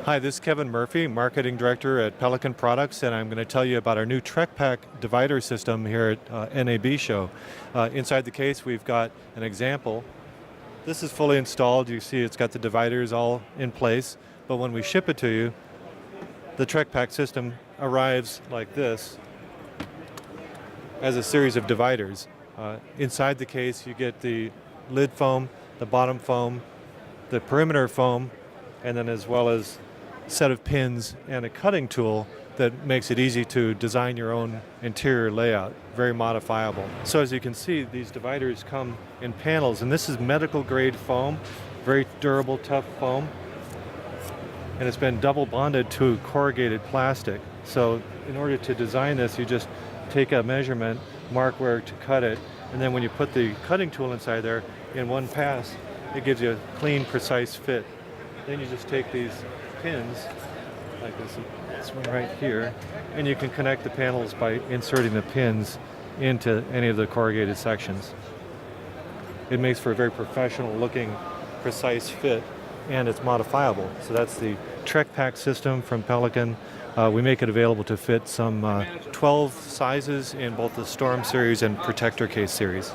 Hi, this is Kevin Murphy, Marketing Director at Pelican Products, and I'm going to tell you about our new TrekPak divider system here at NAB Show. Inside the case we've got an example. This is fully installed. You see it's got the dividers all in place, but when we ship it to you, the TrekPak system arrives like this as a series of dividers. Inside the case you get the lid foam, the bottom foam, the perimeter foam, and then as well as set of pins and a cutting tool that makes it easy to design your own interior layout, very modifiable. So as you can see, these dividers come in panels, and this is medical grade foam, very durable, tough foam, and it's been double bonded to corrugated plastic. So in order to design this, you just take a measurement, mark where to cut it, and then when you put the cutting tool inside there, in one pass, it gives you a clean, precise fit. Then you just take these pins, like this one right here, and you can connect the panels by inserting the pins into any of the corrugated sections. It makes for a very professional looking, precise fit, and it's modifiable. So that's the TrekPak system from Pelican. We make it available to fit some 12 sizes in both the Storm series and Protector case series.